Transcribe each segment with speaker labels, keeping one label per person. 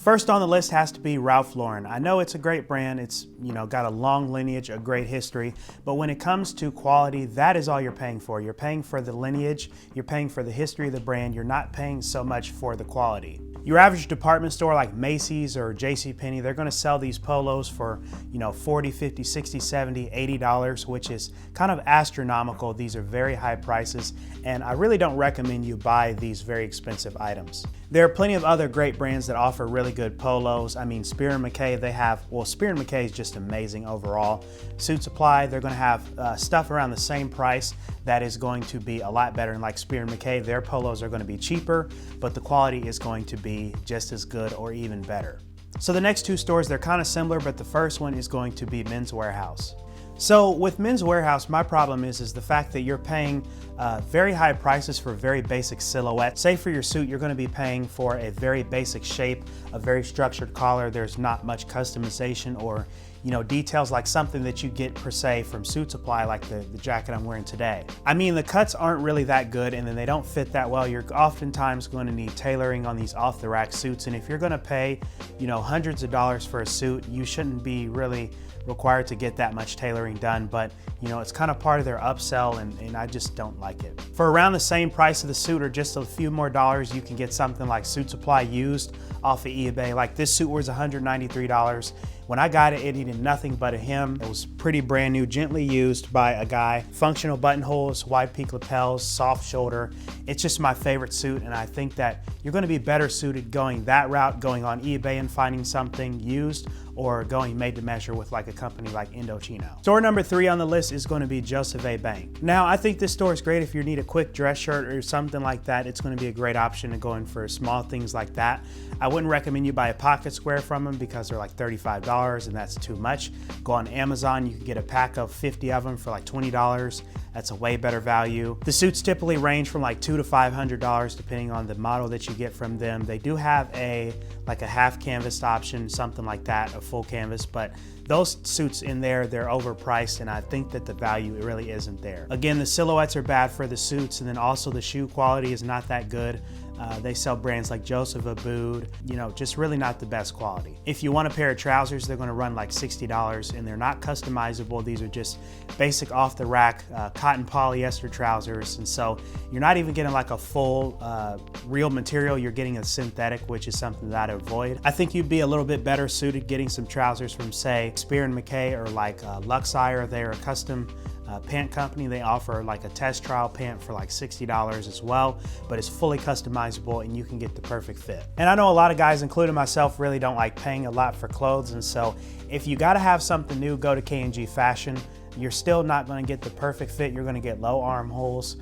Speaker 1: First on the list has to be Ralph Lauren. I know it's a great brand. It's, got a long lineage, a great history, but when it comes to quality, that is all you're paying for. You're paying for the lineage, you're paying for the history of the brand, you're not paying so much for the quality. Your average department store like Macy's or JCPenney, they're gonna sell these polos for, $40, $50, $60, $70, $80, which is kind of astronomical. These are very high prices, and I really don't recommend you buy these very expensive items. There are plenty of other great brands that offer really good polos. I mean, Spear & Mackay, Spear & Mackay is just amazing overall. Suit Supply, they're gonna have stuff around the same price that is going to be a lot better. And like Spear & Mackay, their polos are gonna be cheaper, but the quality is going to be just as good or even better. So the next two stores, they're kind of similar, but the first one is going to be Men's Wearhouse. So with Men's Wearhouse, my problem is the fact that you're paying very high prices for very basic silhouettes. Say for your suit, you're gonna be paying for a very basic shape, a very structured collar. There's not much customization or details like something that you get per se from Suit Supply, like the jacket I'm wearing today. I mean, the cuts aren't really that good, and then they don't fit that well. You're oftentimes going to need tailoring on these off-the-rack suits, and if you're gonna pay, hundreds of dollars for a suit, you shouldn't be really required to get that much tailoring done, but it's kind of part of their upsell, and I just don't like it. For around the same price of the suit or just a few more dollars, you can get something like Suit Supply used off of eBay. Like this suit was $193. When I got it, it needed nothing but a hem. It was pretty brand new, gently used by a guy. Functional buttonholes, wide peak lapels, soft shoulder. It's just my favorite suit, and I think that you're gonna be better suited going that route, going on eBay and finding something used, or going made to measure with like a company like Indochino. Store number 3 on the list is going to be Joseph A. Bank. Now, I think this store is great if you need a quick dress shirt or something like that. It's going to be a great option to go in for small things like that. I wouldn't recommend you buy a pocket square from them because they're like $35 and that's too much. Go on Amazon, you can get a pack of 50 of them for like $20. That's a way better value. The suits typically range from like $200 to $500 depending on the model that you get from them. They do have a half canvas option, something like that, a full canvas, but those suits in there, they're overpriced, and I think that the value really isn't there. Again, the silhouettes are bad for the suits, and then also the shoe quality is not that good. They sell brands like Joseph Abboud, just really not the best quality. If you want a pair of trousers, they're gonna run like $60, and they're not customizable. These are just basic off-the-rack cotton polyester trousers, and so you're not even getting like a full real material. You're getting a synthetic, which is something that I avoid. I think you'd be a little bit better suited getting some trousers from, say, Spear & Mackay or like Luxire. They're a custom pant company. They offer like a test trial pant for like $60 as well, but it's fully customizable and you can get the perfect fit. And I know a lot of guys, including myself, really don't like paying a lot for clothes, and so if you gotta have something new, go to K&G Fashion. You're still not gonna get the perfect fit. You're gonna get low armholes,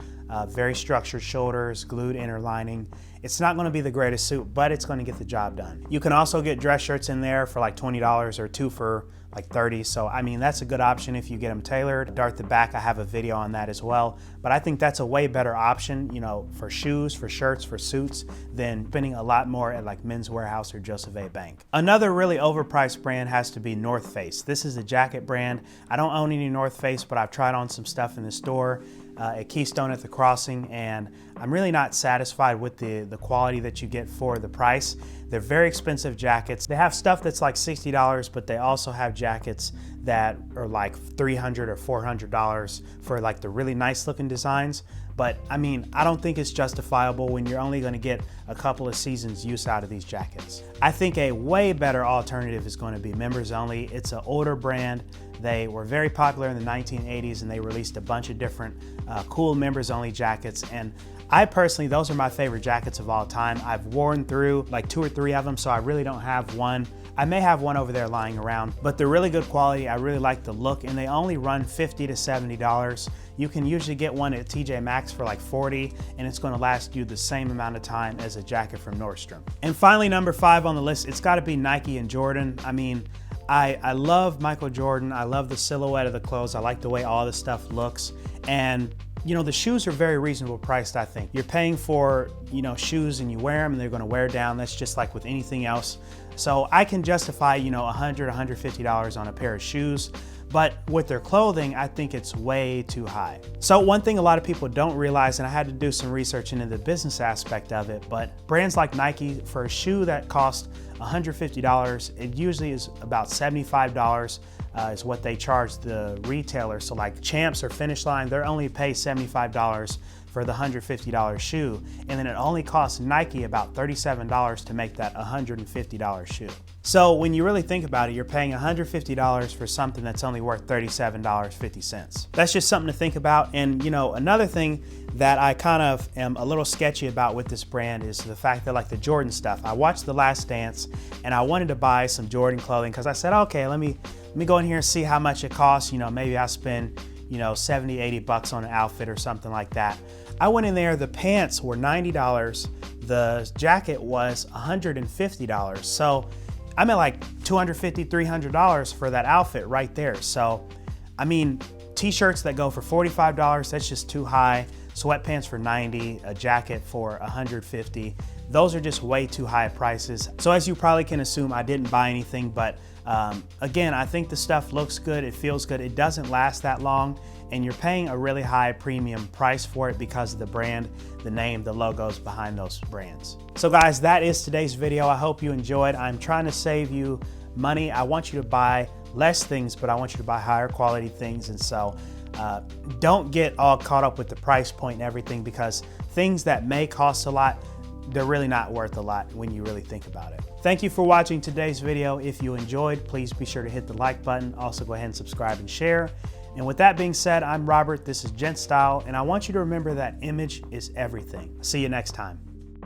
Speaker 1: very structured shoulders, glued inner lining. It's not gonna be the greatest suit, but it's gonna get the job done. You can also get dress shirts in there for like $20 or 2 for like $30. So I mean, that's a good option if you get them tailored. Dart the back, I have a video on that as well. But I think that's a way better option, for shoes, for shirts, for suits, than spending a lot more at like Men's Wearhouse or Joseph A. Bank. Another really overpriced brand has to be North Face. This is a jacket brand. I don't own any North Face, but I've tried on some stuff in the store at Keystone at the Crossing, and I'm really not satisfied with the quality that you get for the price. They're very expensive jackets. They have stuff that's like $60, but they also have jackets that are like $300 or $400 for like the really nice looking designs. But I mean, I don't think it's justifiable when you're only gonna get a couple of seasons use out of these jackets. I think a way better alternative is gonna be Members Only. It's an older brand. They were very popular in the 1980s, and they released a bunch of different cool Members Only jackets. And I personally, those are my favorite jackets of all time. I've worn through like 2 or 3 of them, so I really don't have one. I may have one over there lying around, but they're really good quality. I really like the look, and they only run $50 to $70. You can usually get one at TJ Maxx for like $40, and it's gonna last you the same amount of time as a jacket from Nordstrom. And finally, number 5 on the list, it's gotta be Nike and Jordan. I mean, I love Michael Jordan. I love the silhouette of the clothes. I like the way all the stuff looks. And the shoes are very reasonable priced, I think. You're paying for, shoes, and you wear them and they're gonna wear down. That's just like with anything else. So I can justify, $100, $150 on a pair of shoes. but with their clothing, I think it's way too high. So one thing a lot of people don't realize, and I had to do some research into the business aspect of it, but brands like Nike, for a shoe that costs $150, it usually is about $75 is what they charge the retailer. So like Champs or Finish Line, they're only pay $75 for the $150 shoe, and then it only costs Nike about $37 to make that $150 shoe. So when you really think about it, you're paying $150 for something that's only worth $37.50. That's just something to think about. And you know, another thing that I kind of am a little sketchy about with this brand is the fact that like the Jordan stuff, I watched The Last Dance and I wanted to buy some Jordan clothing because I said, okay, let me go in here and see how much it costs. You know, maybe I spend, you know, 70, 80 bucks on an outfit or something like that. I went in there, the pants were $90, the jacket was $150. So I'm at like $250, $300 for that outfit right there. So, I mean, t-shirts that go for $45, that's just too high. Sweatpants for $90, a jacket for $150. Those are just way too high prices. So as you probably can assume, I didn't buy anything, but again, I think the stuff looks good, it feels good, it doesn't last that long, and you're paying a really high premium price for it because of the brand, the name, the logos behind those brands. So guys, that is today's video. I hope you enjoyed. I'm trying to save you money. I want you to buy less things, but I want you to buy higher quality things. And so don't get all caught up with the price point and everything, because things that may cost a lot, they're really not worth a lot when you really think about it. Thank you for watching today's video. If you enjoyed, please be sure to hit the like button. Also go ahead and subscribe and share. And with that being said, I'm Robert, this is Gent Style, and I want you to remember that image is everything. See you next time.